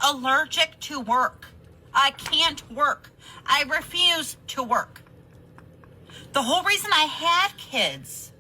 allergic to work. I can't work. I refuse to work. The whole reason I had kids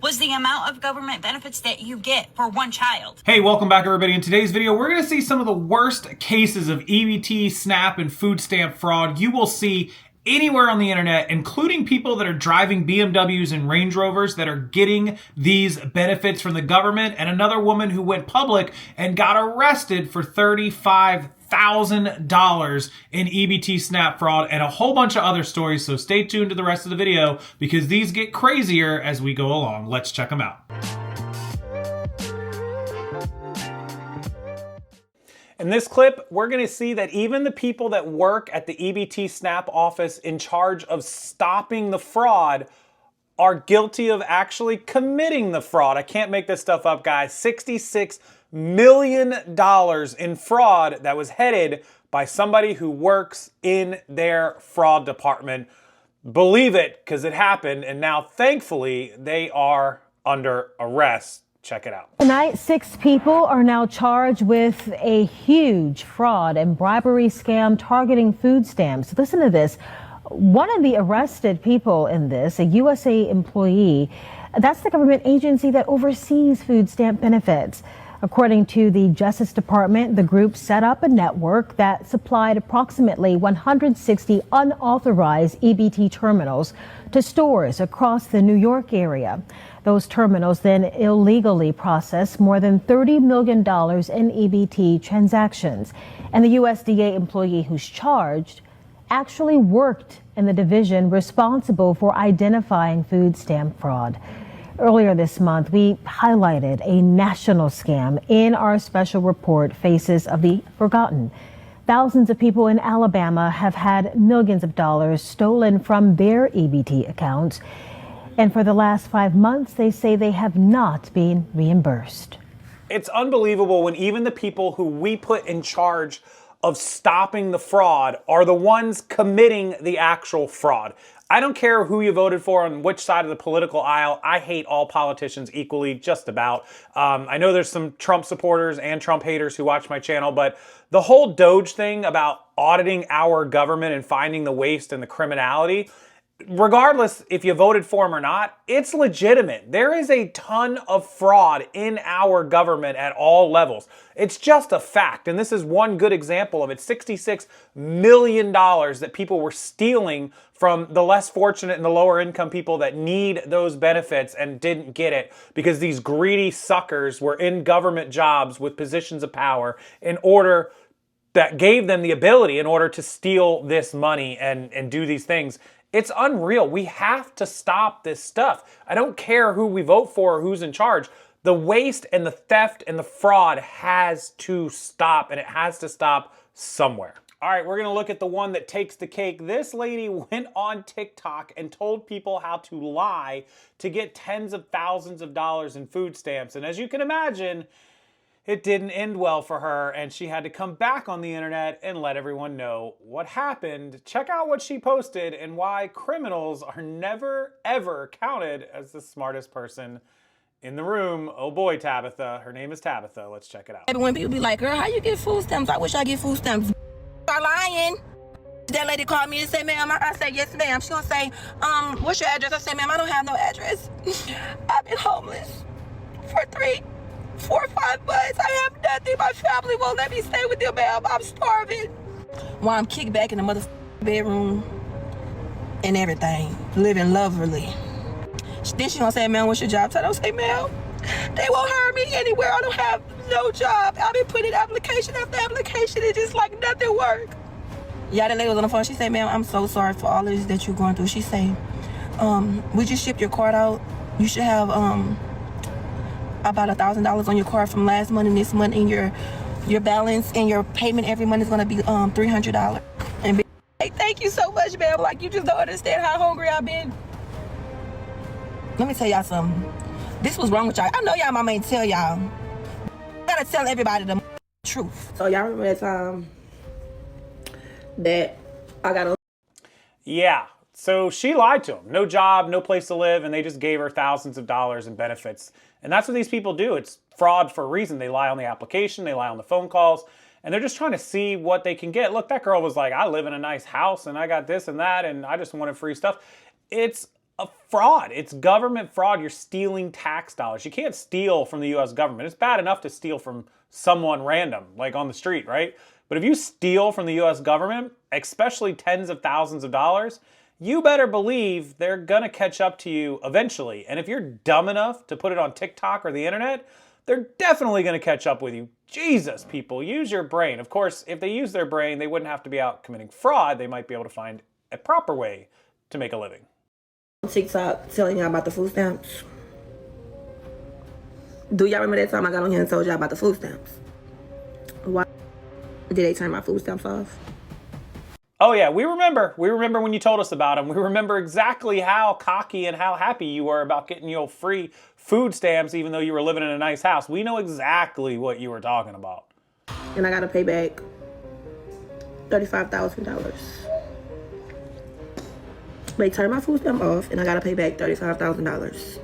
was the amount of government benefits that you get for one child. Hey, welcome back everybody. In today's video, we're gonna see some of the worst cases of EBT, SNAP, and food stamp fraud you will see anywhere on the internet, including people that are driving BMWs and Range Rovers that are getting these benefits from the government, and another woman who went public and got arrested for $35,000 in EBT SNAP fraud, and a whole bunch of other stories. So stay tuned to the rest of the video because these get crazier as we go along. Let's check them out. In this clip, we're going to see that even the people that work at the EBT SNAP office in charge of stopping the fraud are guilty of actually committing the fraud. I can't make this stuff up, guys. $66 million in fraud that was headed by somebody who works in their fraud department. Believe it, because it happened, and now thankfully they are under arrest. Check it out. Tonight, 6 people are now charged with a huge fraud and bribery scam targeting food stamps. Listen to this. One of the arrested people in this, a USA employee, that's the government agency that oversees food stamp benefits. According to the Justice Department, the group set up a network that supplied approximately 160 unauthorized EBT terminals to stores across the New York area. Those terminals then illegally processed more than $30 million in EBT transactions. And the USDA employee who's charged actually worked in the division responsible for identifying food stamp fraud. Earlier this month, we highlighted a national scam in our special report, Faces of the Forgotten. Thousands of people in Alabama have had millions of dollars stolen from their EBT accounts. And for the last 5 months, they say they have not been reimbursed. It's unbelievable when even the people who we put in charge of stopping the fraud are the ones committing the actual fraud. I don't care who you voted for on which side of the political aisle. I hate all politicians equally, just about. I know there's some Trump supporters and Trump haters who watch my channel, but the whole Doge thing about auditing our government and finding the waste and the criminality, regardless if you voted for him or not, it's legitimate. There is a ton of fraud in our government at all levels. It's just a fact, and this is one good example of it. $66 million that people were stealing from the less fortunate and the lower income people that need those benefits and didn't get it because these greedy suckers were in government jobs with positions of power that gave them the ability in order to steal this money and do these things. It's unreal. We have to stop this stuff. I don't care who we vote for or who's in charge. The waste and the theft and the fraud has to stop, and it has to stop somewhere. All right, we're gonna look at the one that takes the cake. This lady went on TikTok and told people how to lie to get tens of thousands of dollars in food stamps. And as you can imagine, it didn't end well for her, and she had to come back on the internet and let everyone know what happened. Check out what she posted and why criminals are never, ever counted as the smartest person in the room. Oh boy, Tabitha. Her name is Tabitha. Let's check it out. When people be like, girl, how you get food stamps? I wish I get food stamps. Are lying. That lady called me and said, ma'am, I said, yes, ma'am. She gonna say, what's your address? I said, ma'am, I don't have no address. I've been homeless for 3, 4, 5 months. I have nothing. My family won't let me stay with them, ma'am. I'm starving. While I'm kicked back in the mother bedroom and everything, living lovely. Then she gonna say, ma'am, what's your job? So I don't say, ma'am, they won't hire me anywhere. I don't have no job. I've been putting application after application. It's just like nothing work. Yeah, the lady was on the phone. She said, ma'am, I'm so sorry for all of this that you're going through. She said, we just shipped your card out. You should have about $1,000 on your card from last month and this month, and your balance and your payment every month is gonna be $300. And hey, thank you so much, ma'am. Like, you just don't understand how hungry I've been. Let me tell y'all something. This was wrong with y'all. I know y'all mama ain't tell y'all. I gotta tell everybody the truth. So y'all remember that time that I got a... Yeah, so she lied to him. No job, no place to live, and they just gave her thousands of dollars in benefits. And that's what these people do. It's fraud for a reason. They lie on the application, they lie on the phone calls, and they're just trying to see what they can get. Look, that girl was like, I live in a nice house and I got this and that and I just wanted free stuff. It's a fraud. It's government fraud. You're stealing tax dollars. You can't steal from the US government. It's bad enough to steal from someone random, like on the street, right? But if you steal from the US government, especially tens of thousands of dollars, you better believe they're gonna catch up to you eventually. And if you're dumb enough to put it on TikTok or the internet, they're definitely gonna catch up with you. Jesus, people, use your brain. Of course, if they use their brain, they wouldn't have to be out committing fraud. They might be able to find a proper way to make a living. TikTok telling y'all about the food stamps. Do y'all remember that time I got on here and told y'all about the food stamps? Why did they turn my food stamps off? Oh yeah, we remember. We remember when you told us about them. We remember exactly how cocky and how happy you were about getting your free food stamps even though you were living in a nice house. We know exactly what you were talking about. And I gotta pay back $35,000. They turned my food stamp off and I gotta pay back $35,000.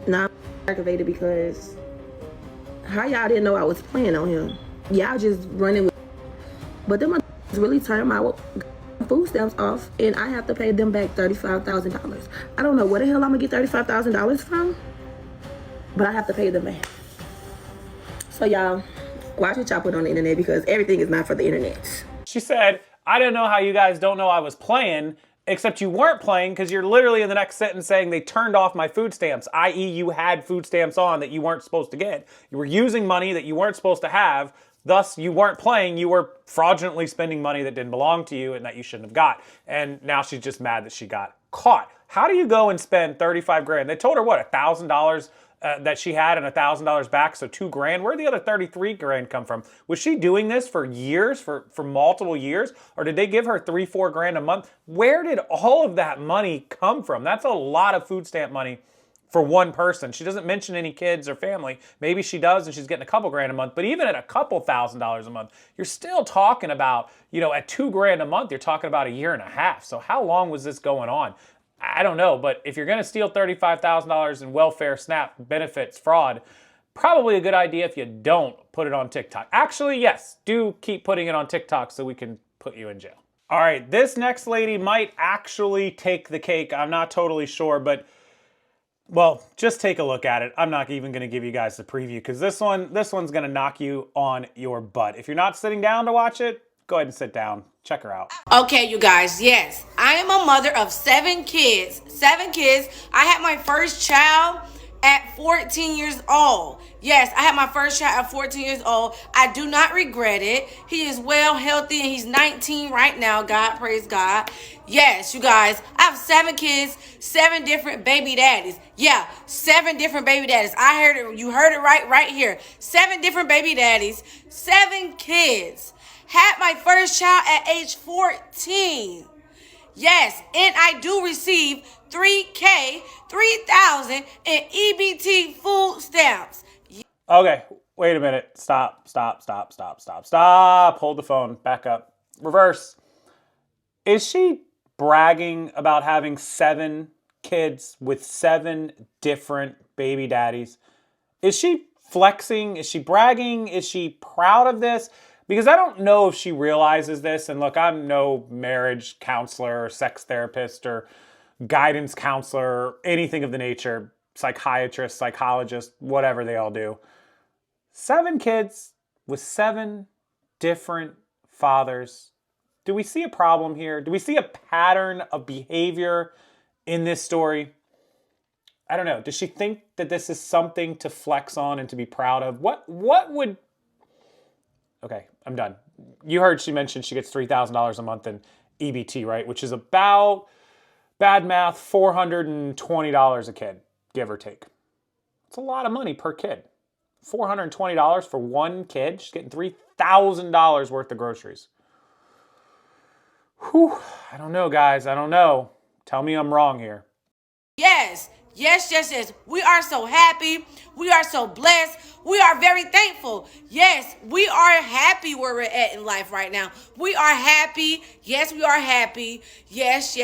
Now I'm aggravated because how y'all didn't know I was playing on him? Y'all just running with, but them really turned my food stamps off and I have to pay them back $35,000. I don't know where the hell I'm gonna get $35,000 from, but I have to pay them back. So y'all, watch what y'all put on the internet because everything is not for the internet. She said, I didn't know how you guys don't know I was playing, except you weren't playing because you're literally in the next sentence saying they turned off my food stamps, i.e. you had food stamps on that you weren't supposed to get. You were using money that you weren't supposed to have. Thus, you weren't playing, you were fraudulently spending money that didn't belong to you and that you shouldn't have got. And now she's just mad that she got caught. How do you go and spend 35 grand? They told her, what, $1,000 that she had and $1,000 back, so $2 grand? Where'd the other 33 grand come from? Was she doing this for years, for multiple years? Or did they give her $3-4 grand a month? Where did all of that money come from? That's a lot of food stamp money for one person. She doesn't mention any kids or family. Maybe she does and she's getting a couple grand a month, but even at a couple $1,000s a month, you're still talking about, at $2 grand a month, you're talking about a year and a half. So how long was this going on? I don't know, but if you're gonna steal $35,000 in welfare, SNAP, benefits, fraud, probably a good idea if you don't put it on TikTok. Actually, yes, do keep putting it on TikTok so we can put you in jail. All right, this next lady might actually take the cake. I'm not totally sure, but well, just take a look at it. I'm not even going to give you guys the preview because this one's going to knock you on your butt. If you're not sitting down to watch it, go ahead and sit down. Check her out. Okay, you guys, yes. I am a mother of 7 kids. 7 kids. I had my first child at 14 years old. Yes, I had my first child at 14 years old. I do not regret it. He is well, healthy, and he's 19 right now. God, praise God. Yes, you guys, I have 7 kids, 7 different baby daddies. Yeah, 7 different baby daddies. I heard it. You heard it right here. 7 different baby daddies, 7 kids. Had my first child at age 14. Yes, and I do receive $3,000 in EBT food stamps. Okay, wait a minute. Stop. Hold the phone. Back up. Reverse. Is she bragging about having 7 kids with 7 different baby daddies? Is she flexing? Is she bragging? Is she proud of this? Because I don't know if she realizes this. And look, I'm no marriage counselor or sex therapist or guidance counselor or anything of the nature, psychiatrist, psychologist, whatever they all do. 7 kids with 7 different fathers. Do we see a problem here? Do we see a pattern of behavior in this story? I don't know. Does she think that this is something to flex on and to be proud of? What would... Okay, I'm done. You heard she mentioned she gets $3,000 a month in EBT, right? Which is about, bad math, $420 a kid, give or take. It's a lot of money per kid. $420 for one kid. She's getting $3,000 worth of groceries. Whew, I don't know, guys. I don't know. Tell me I'm wrong here. Yes. We are so happy. We are so blessed. We are very thankful. Yes, we are happy where we're at in life right now. We are happy. Yes, we are happy. Yes.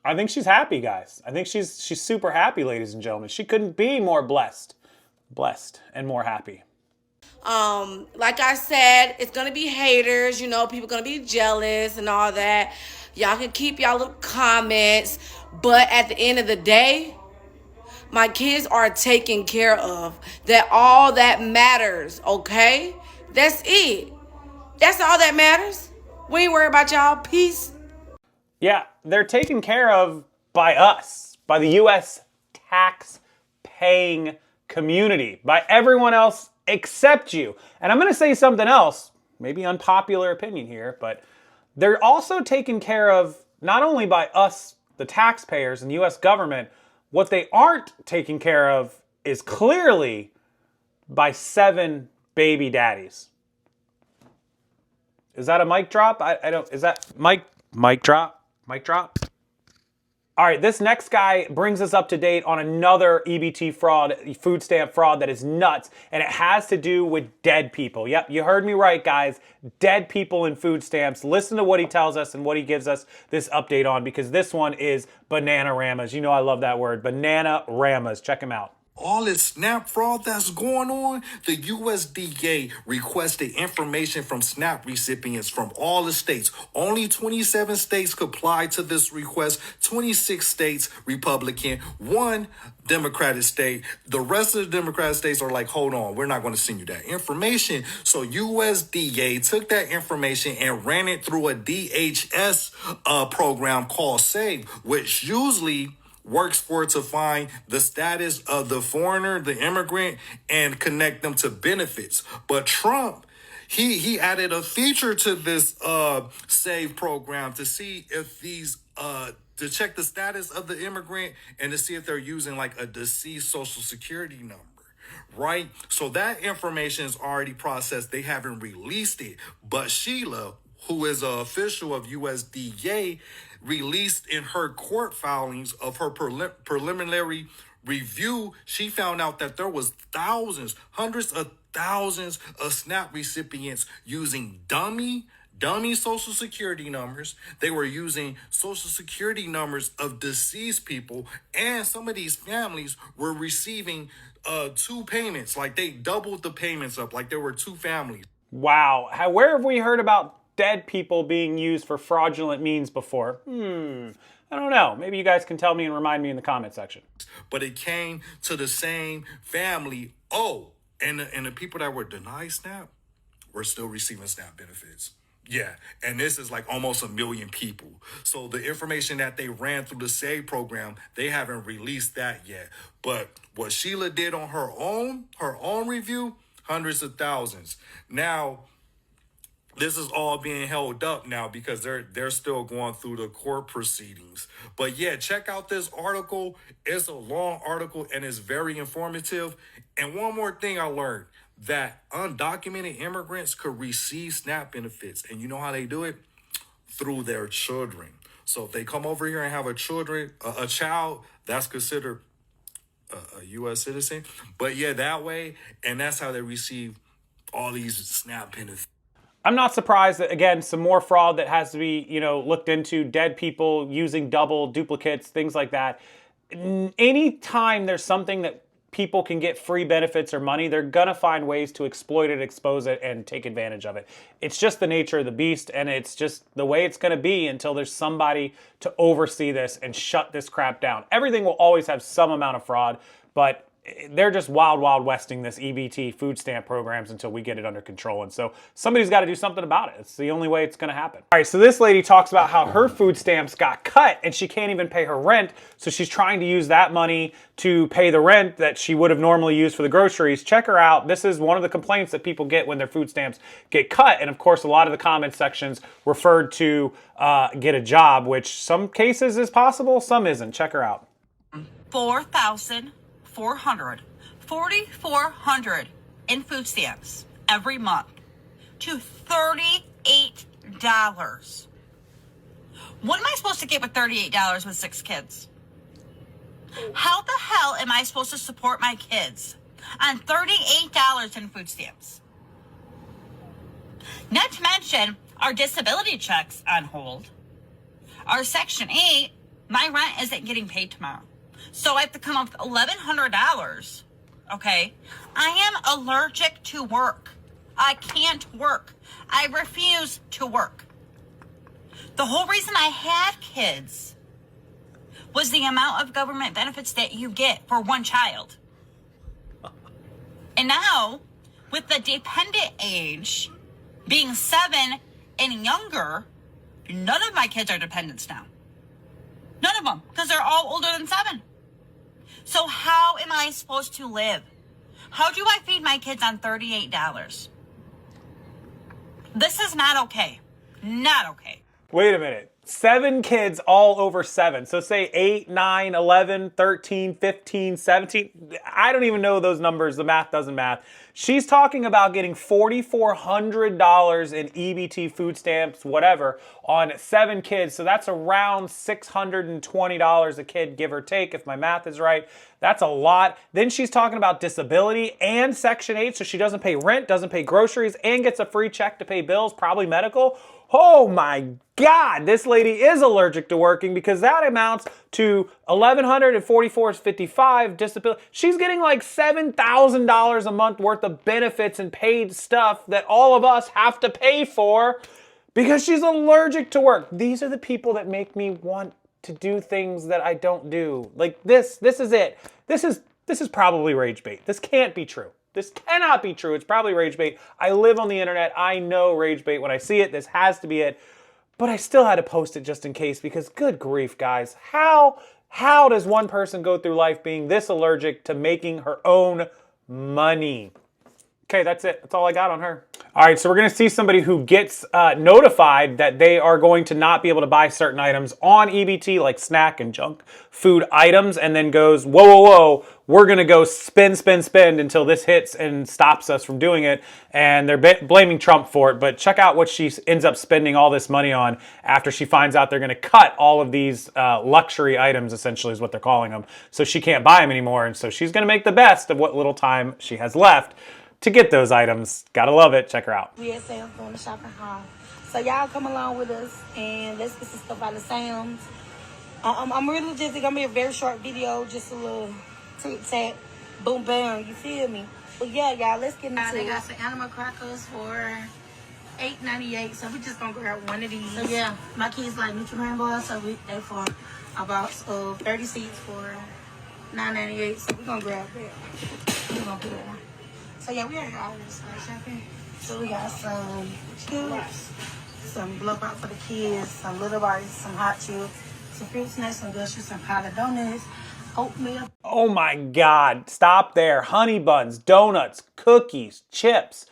I think she's happy, guys. I think she's super happy, ladies and gentlemen. She couldn't be more blessed and more happy. Like I said, it's gonna be haters, you know, people gonna be jealous and all that. Y'all can keep y'all little comments, but at the end of the day, my kids are taken care of. That all that matters, okay? That's it. That's all that matters. We ain't worried about y'all. Peace. Yeah, they're taken care of by us, by the U.S. tax-paying community, by everyone else except you. And I'm going to say something else, maybe unpopular opinion here, but they're also taken care of not only by us, the taxpayers and the U.S. government. What they aren't taken care of is clearly by 7 baby daddies. Is that a mic drop? I don't, is that mic drop? Mic drop? All right, this next guy brings us up to date on another EBT fraud, food stamp fraud that is nuts, and it has to do with dead people. Yep, you heard me right, guys. Dead people in food stamps. Listen to what he tells us and what he gives us this update on, because this one is banana-ramas. You know I love that word, banana-ramas. Check him out. All this SNAP fraud that's going on, the USDA requested information from SNAP recipients from all the states. Only 27 states complied to this request, 26 states Republican, 1 Democratic state. The rest of the Democratic states are like, hold on, we're not going to send you that information. So USDA took that information and ran it through a DHS program called SAVE, which usually works for it to find the status of the foreigner, the immigrant, and connect them to benefits. But Trump, he added a feature to this SAVE program to see if these to check the status of the immigrant and to see if they're using like a deceased social security number. Right? So that information is already processed. They haven't released it. But Sheila, who is an official of USDA, released in her court filings of her preliminary review, she found out that there was thousands, hundreds of thousands of SNAP recipients using dummy social security numbers. They were using social security numbers of deceased people, and some of these families were receiving 2 payments, like they doubled the payments up, like there were 2 families. Wow. Where have we heard about dead people being used for fraudulent means before? I don't know. Maybe you guys can tell me and remind me in the comment section. But it came to the same family. Oh, and the people that were denied SNAP were still receiving SNAP benefits. Yeah, and this is like almost 1 million people. So the information that they ran through the SAVE program, they haven't released that yet. But what Sheila did on her own review, hundreds of thousands. Now, this is all being held up now because they're still going through the court proceedings. But yeah, check out this article. It's a long article and it's very informative. And one more thing I learned, that undocumented immigrants could receive SNAP benefits. And you know how they do it? Through their children. So if they come over here and have a child, that's considered a U.S. citizen. But yeah, that way, and that's how they receive all these SNAP benefits. I'm not surprised that, again, some more fraud that has to be, looked into, dead people using double duplicates, things like that. Anytime there's something that people can get free benefits or money, they're gonna find ways to exploit it, expose it, and take advantage of it. It's just the nature of the beast, and it's just the way it's gonna be until there's somebody to oversee this and shut this crap down. Everything will always have some amount of fraud, but they're just wild westing this EBT food stamp programs until we get it under control. And so somebody's got to do something about it. It's the only way it's going to happen. All right, so this lady talks about how her food stamps got cut and she can't even pay her rent. So she's trying to use that money to pay the rent that she would have normally used for the groceries. Check her out. This is one of the complaints that people get when their food stamps get cut. And of course, a lot of the comment sections referred to get a job, which some cases is possible, some isn't. Check her out. 4,400 in food stamps every month to $38. What am I supposed to get with $38 with 6 kids? How the hell am I supposed to support my kids on $38 in food stamps? Not to mention our disability checks on hold. Our Section 8, my rent isn't getting paid tomorrow. So I have to come up with $1,100 okay? I am allergic to work. I can't work. I refuse to work. The whole reason I had kids was the amount of government benefits that you get for one child. And now, with the dependent age being 7 and younger, none of my kids are dependents now. None of them, because they're all older than 7. So how am I supposed to live? How do I feed my kids on $38? This is not okay. Not okay. Wait a minute. 7 kids all over 7. So say 8, 9, 11, 13, 15, 17. I don't even know those numbers. The math doesn't math. She's talking about getting $4,400 in EBT, food stamps, whatever, on 7 kids. So that's around $620 a kid, give or take, if my math is right. That's a lot. Then she's talking about disability and Section 8, so she doesn't pay rent, doesn't pay groceries, and gets a free check to pay bills, probably medical. Oh my God, this lady is allergic to working, because that amounts to $1,144.55 disability. She's getting like $7,000 a month worth of benefits and paid stuff that all of us have to pay for because she's allergic to work. These are the people that make me want to do things that I don't do. Like this is it. This is probably rage bait. This can't be true. This cannot be true. It's probably rage bait. I live on the internet. I know rage bait when I see it. This has to be it. But I still had to post it just in case, because good grief, guys. How does one person go through life being this allergic to making her own money? Okay, that's it. That's all I got on her. All right, so we're going to see somebody who gets notified that they are going to not be able to buy certain items on EBT, like snack and junk food items, and then goes, whoa, whoa, whoa, we're going to go spend until this hits and stops us from doing it. And they're blaming Trump for it. But check out what she ends up spending all this money on after she finds out they're going to cut all of these luxury items, essentially is what they're calling them. So she can't buy them anymore. And so she's going to make the best of what little time she has left to get those items. Gotta love it. Check her out. We at Sam's doing the shopping haul. So y'all come along with us and let's get some stuff out of Sam's. I'm really just gonna be a very short video, just a little tic-tac, boom, bam, you feel me? But yeah, y'all, let's get into it. They got some animal crackers for $8.98, so we just gonna grab one of these. So yeah, my kids like Nutriment bars, so they for about 30 seeds for $9.98, so we're gonna grab that. We're gonna put it on. So yeah, we already already started shopping. So we got some chips, some blowout for the kids, some little bites, some hot chips, some fruit snacks, some gushes, some powdered donuts, oatmeal. Oh my God, stop there. Honey buns, donuts, cookies, chips,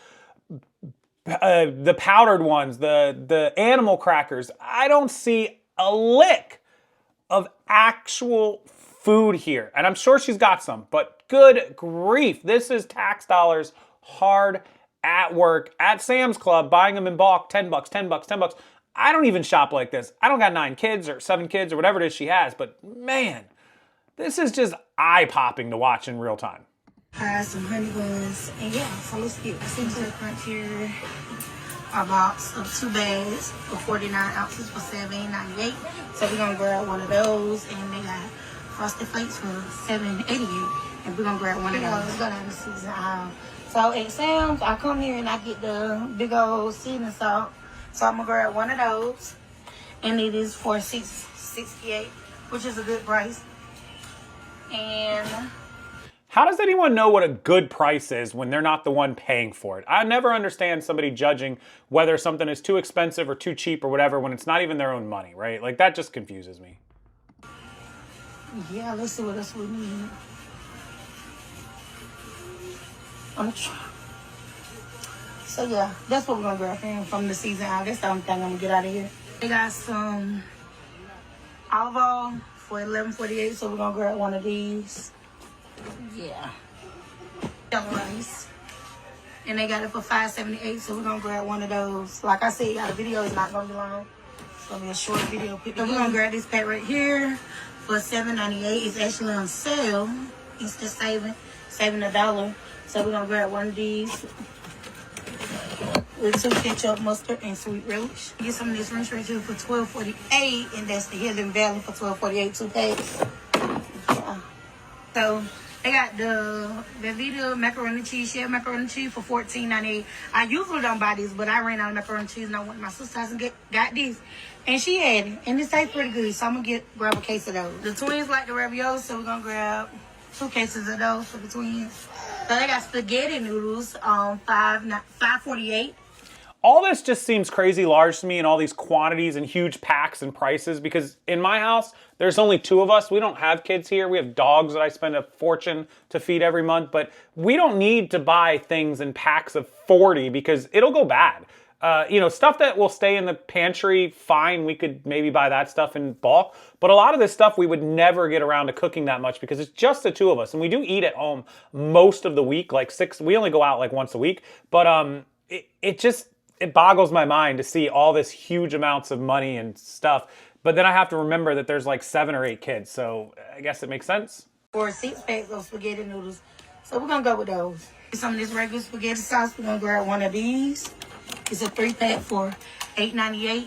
the powdered ones, the animal crackers. I don't see a lick of actual food here. And I'm sure she's got some, but good grief. This is tax dollars hard at work at Sam's Club, buying them in bulk, $10, $10, $10. I don't even shop like this. I don't got 9 kids or 7 kids or whatever it is she has, but man, this is just eye-popping to watch in real time. Some honey buns, and yeah, so let's get into the crunch here. A box of 2 bags of 49 ounces for $7.98. So we're gonna grab one of those, and they got Frosted Flakes for $7.88. And we're gonna grab one of those. Let's go down to season aisle. So at Sam's, I come here and I get the big old seasoning salt. So I'm gonna grab one of those, and it is for $6.68, which is a good price. And how does anyone know what a good price is when they're not the one paying for it? I never understand somebody judging whether something is too expensive or too cheap or whatever when it's not even their own money, right? Like, that just confuses me. yeah, let's see what else we need. So yeah, that's what we're gonna grab from the season out. That's the only thing I'm gonna get out of here. They got some olive oil for $11.48, so we're gonna grab one of these. Yeah. Yellow rice. And they got it for $5.78, so we're gonna grab one of those. Like I said, y'all, the video is not gonna be long. It's gonna be a short video. So we're gonna grab this pack right here for $7.98. It's actually on sale. It's just saving $1. So we're gonna grab one of these with 2 ketchup, mustard, and sweet relish. Get some of this ranch right here for $12.48, and that's the Hidden Valley for $12.48, 2 packs. Yeah. So They got the Velveeta macaroni and cheese, shell macaroni and cheese for $14.98. I usually don't buy these, but I ran out of macaroni and cheese and I went to my sister's house and got these. And she had it. And it tastes pretty good, so I'm going to grab a case of those. The twins like the ravioli, so we're going to grab 2 cases of those for the twins. So they got spaghetti noodles on $5.48. All this just seems crazy large to me, and all these quantities and huge packs and prices, because in my house, there's only 2 of us. We don't have kids here. We have dogs that I spend a fortune to feed every month, but we don't need to buy things in packs of 40 because it'll go bad. You know, stuff that will stay in the pantry, fine, we could maybe buy that stuff in bulk. But a lot of this stuff we would never get around to cooking that much because it's just the 2 of us. And we do eat at home most of the week, like 6, we only go out like once a week. But it boggles my mind to see all this huge amounts of money and stuff. But then I have to remember that there's like 7 or 8 kids. So I guess it makes sense. Or 6 packs of spaghetti noodles. So we're going to go with those. Some of this regular spaghetti sauce, we're going to grab one of these. It's a 3-pack for $8.98.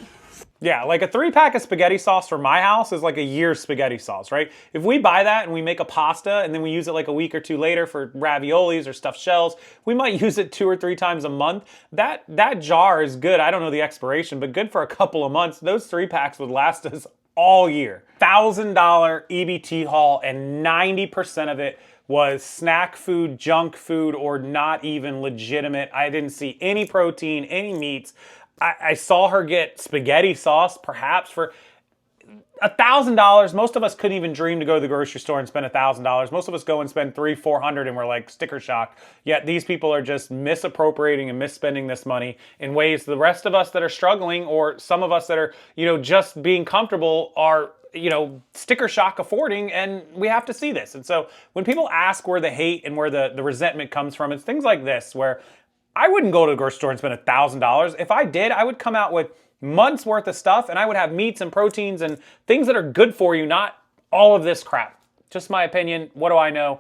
Yeah, like a 3-pack of spaghetti sauce for my house is like a year's spaghetti sauce, right? If we buy that and we make a pasta and then we use it like a week or 2 later for raviolis or stuffed shells, we might use it 2 or 3 times a month. That jar is good. I don't know the expiration, but good for a couple of months. Those 3 packs would last us all year. $1,000 EBT haul, and 90% of it was snack food, junk food, or not even legitimate. I didn't see any protein, any meats. I saw her get spaghetti sauce, perhaps for $1,000. Most of us couldn't even dream to go to the grocery store and spend $1,000. Most of us go and spend $300-$400 and we're like sticker shocked. Yet these people are just misappropriating and misspending this money in ways the rest of us that are struggling, or some of us that are, you know, just being comfortable, are, you know, sticker shock affording, and we have to see this. And so when people ask where the hate and where the resentment comes from, it's things like this, where I wouldn't go to the grocery store and spend $1,000. If I did, I would come out with months worth of stuff, and I would have meats and proteins and things that are good for you, not all of this crap. Just my opinion. What do I know?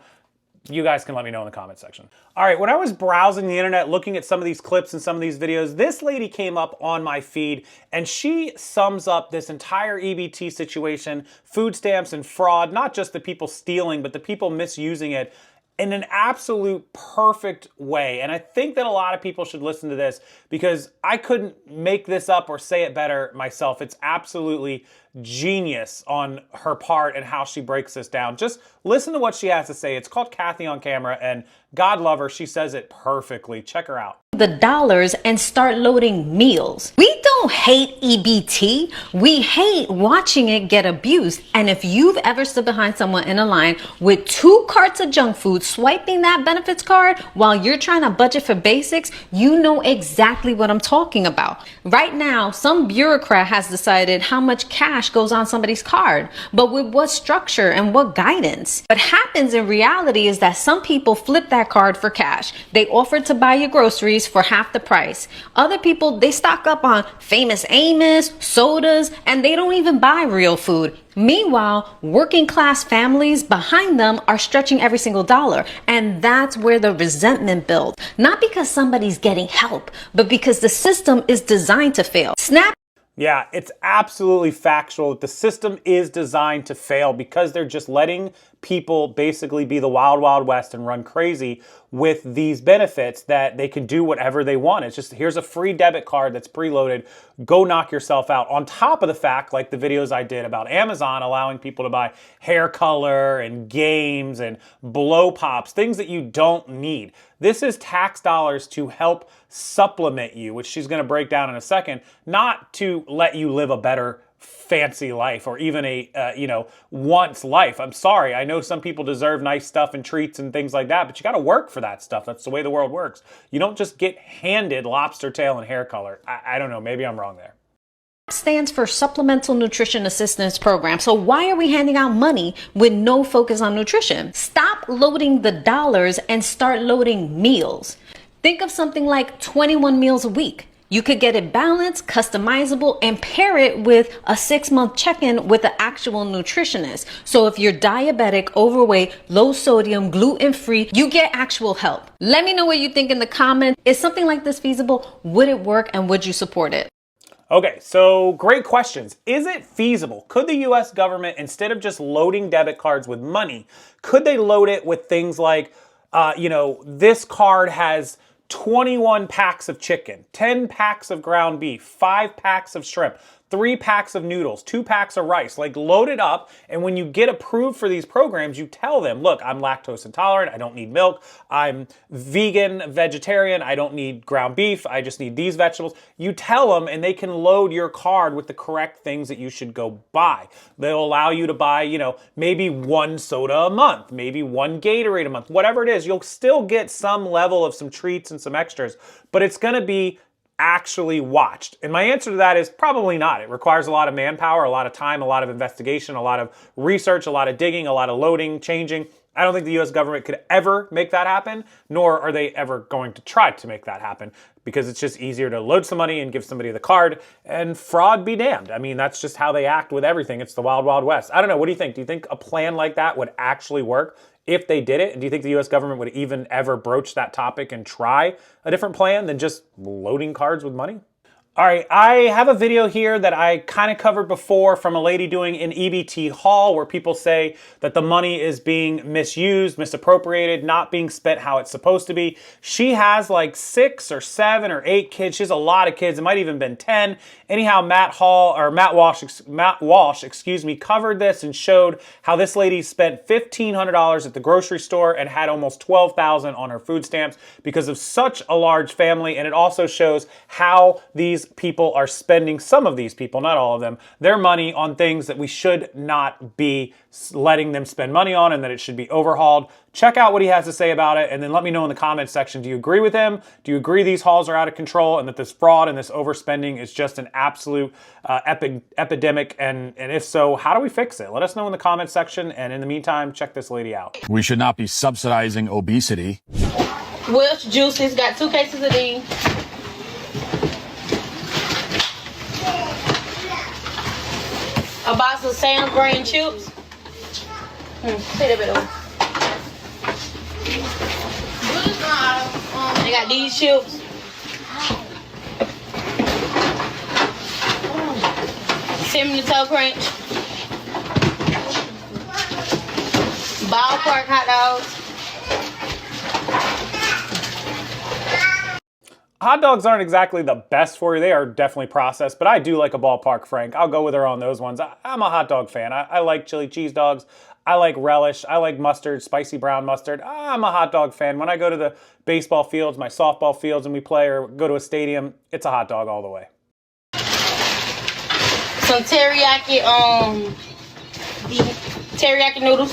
You guys can let me know in the comment section. All right, when I was browsing the internet, looking at some of these clips and some of these videos, this lady came up on my feed, and she sums up this entire EBT situation, food stamps and fraud, not just the people stealing, but the people misusing it, in an absolute perfect way. And I think that a lot of people should listen to this because I couldn't make this up or say it better myself. It's absolutely genius on her part and how she breaks this down. Just listen to what she has to say. It's called Kathy on Camera, and God love her, she says it perfectly. Check her out. The dollars and start loading meals. We don't hate EBT. We hate watching it get abused. And if you've ever stood behind someone in a line with 2 carts of junk food, swiping that benefits card while you're trying to budget for basics, you know exactly what I'm talking about. Right now, some bureaucrat has decided how much cash goes on somebody's card, but with what structure and what guidance? What happens in reality is that some people flip that card for cash. They offer to buy your groceries for half the price. Other people, they stock up on Famous Amos, sodas, and they don't even buy real food. Meanwhile, working class families behind them are stretching every single dollar. And that's where the resentment builds. Not because somebody's getting help, but because the system is designed to fail. SNAP. Yeah, it's absolutely factual that the system is designed to fail because they're just letting people basically be the wild, wild west and run crazy with these benefits that they can do whatever they want. It's just, here's a free debit card that's preloaded. Go knock yourself out. On top of the fact, like the videos I did about Amazon allowing people to buy hair color and games and blow pops, things that you don't need. This is tax dollars to help supplement you, which she's going to break down in a second, not to let you live a better fancy life or even a, once life. I'm sorry. I know some people deserve nice stuff and treats and things like that, but you got to work for that stuff. That's the way the world works. You don't just get handed lobster tail and hair color. I don't know. Maybe I'm wrong there. Stands for Supplemental Nutrition Assistance Program. So why are we handing out money with no focus on nutrition? Stop loading the dollars and start loading meals. Think of something like 21 meals a week. You could get it balanced, customizable, and pair it with a 6-month check-in with an actual nutritionist. So if you're diabetic, overweight, low sodium, gluten-free, you get actual help. Let me know what you think in the comments. Is something like this feasible? Would it work, and would you support it? Okay, so great questions. Is it feasible? Could the US government, instead of just loading debit cards with money, could they load it with things like, this card has 21 packs of chicken, 10 packs of ground beef, 5 packs of shrimp, 3 packs of noodles, 2 packs of rice, like load it up. And when you get approved for these programs, you tell them, look, I'm lactose intolerant. I don't need milk. I'm vegan, vegetarian. I don't need ground beef. I just need these vegetables. You tell them and they can load your card with the correct things that you should go buy. They'll allow you to buy, maybe 1 soda a month, maybe 1 Gatorade a month, whatever it is. You'll still get some level of some treats and some extras, but it's going to be actually watched? And my answer to that is probably not. It requires a lot of manpower, a lot of time, a lot of investigation, a lot of research, a lot of digging, a lot of loading, changing. I don't think the US government could ever make that happen, nor are they ever going to try to make that happen, because it's just easier to load some money and give somebody the card, and fraud be damned. I mean, that's just how they act with everything. It's the wild, wild west. I don't know. What do you think? Do you think a plan like that would actually work if they did it? And do you think the US government would even ever broach that topic and try a different plan than just loading cards with money? All right, I have a video here that I kind of covered before from a lady doing an EBT haul where people say that the money is being misused, misappropriated, not being spent how it's supposed to be. She has like 6 or 7 or 8 kids. She has a lot of kids. It might even been 10. Anyhow, Matt Walsh, covered this and showed how this lady spent $1,500 at the grocery store and had almost $12,000 on her food stamps because of such a large family. And it also shows how these people are spending, some of these people, not all of them, their money on things that we should not be letting them spend money on, and that it should be overhauled. Check out what he has to say about it, and then let me know in the comments section, do you agree with him? Do you agree these hauls are out of control and that this fraud and this overspending is just an absolute epidemic? And if so, how do we fix it? Let us know in the comments section, and in the meantime, check this lady out. We should not be subsidizing obesity. Welch Juices got 2 cases of these. A box of Sam's brand chips. Take that bit over. They got these chips. Cinnamon Toe Crunch. Ballpark hot dogs. Hot dogs aren't exactly the best for you. They are definitely processed, but I do like a Ballpark Frank. I'll go with her on those ones. I'm a hot dog fan. I like chili cheese dogs. I like relish. I like mustard, spicy brown mustard. I'm a hot dog fan. When I go to the baseball fields, my softball fields, and we play or go to a stadium, it's a hot dog all the way. Some teriyaki noodles.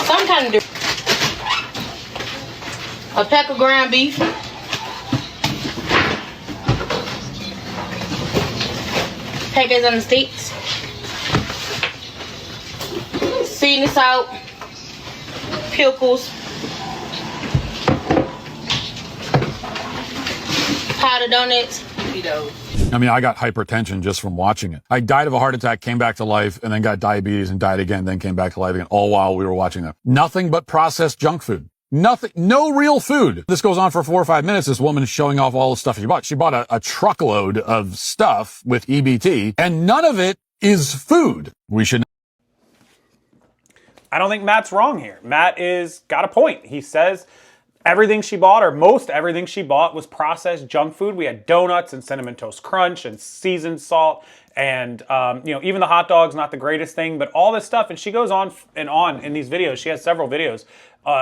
Some kind of a pack of ground beef. Packets on the sticks. Seasoning salt. Pickles. Powdered donuts. I mean, I got hypertension just from watching it. I died of a heart attack, came back to life, and then got diabetes and died again, then came back to life again, all while we were watching it. Nothing but processed junk food. Nothing, no real food. This goes on for 4 or 5 minutes. This woman is showing off all the stuff she bought. She bought a truckload of stuff with EBT, and none of it is food. We should. I don't think Matt's wrong here. Matt is got a point. He says everything she bought, or most everything she bought, was processed junk food. We had donuts and Cinnamon Toast Crunch and seasoned salt, and even the hot dog's not the greatest thing, but all this stuff. And she goes on and on in these videos. She has several videos.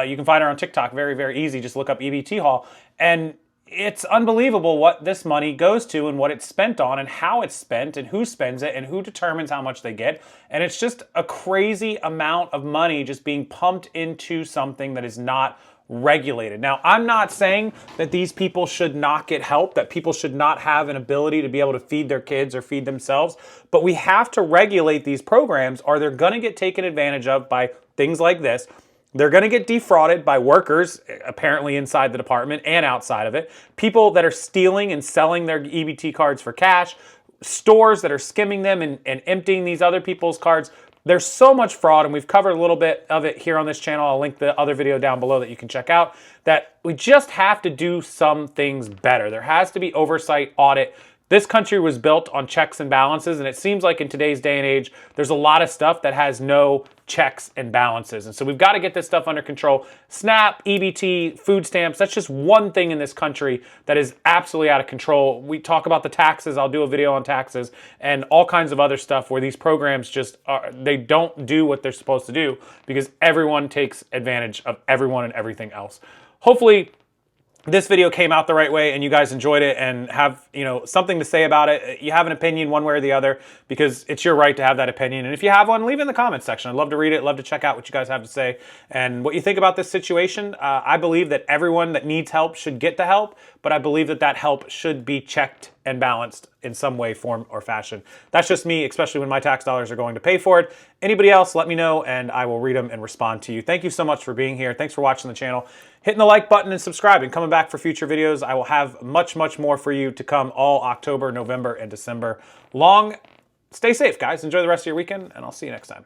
You can find her on TikTok. Very, very easy. Just look up EBT haul. And it's unbelievable what this money goes to and what it's spent on and how it's spent and who spends it and who determines how much they get. And it's just a crazy amount of money just being pumped into something that is not regulated. Now, I'm not saying that these people should not get help, that people should not have an ability to be able to feed their kids or feed themselves, but we have to regulate these programs or they're going to get taken advantage of by things like this. They're going to get defrauded by workers, apparently inside the department and outside of it, people that are stealing and selling their EBT cards for cash, stores that are skimming them and emptying these other people's cards. There's so much fraud, and we've covered a little bit of it here on this channel. I'll link the other video down below that you can check out, that we just have to do some things better. There has to be oversight, audit. This country was built on checks and balances, and it seems like in today's day and age, there's a lot of stuff that has no checks and balances. And so we've got to get this stuff under control. SNAP, EBT, food stamps, that's just one thing in this country that is absolutely out of control. We talk about the taxes. I'll do a video on taxes and all kinds of other stuff where these programs just they don't do what they're supposed to do because everyone takes advantage of everyone and everything else. Hopefully, this video came out the right way and you guys enjoyed it and have, something to say about it. You have an opinion one way or the other because it's your right to have that opinion. And if you have one, leave it in the comments section. I'd love to read it, love to check out what you guys have to say and what you think about this situation. I believe that everyone that needs help should get the help, but I believe that that help should be checked and balanced in some way, form, or fashion. That's just me, especially when my tax dollars are going to pay for it. Anybody else, let me know and I will read them and respond to you. Thank you so much for being here. Thanks for watching the channel. Hitting the like button and subscribing. Coming back for future videos. I will have much, much more for you to come all October, November, and December long. Stay safe, guys. Enjoy the rest of your weekend, and I'll see you next time.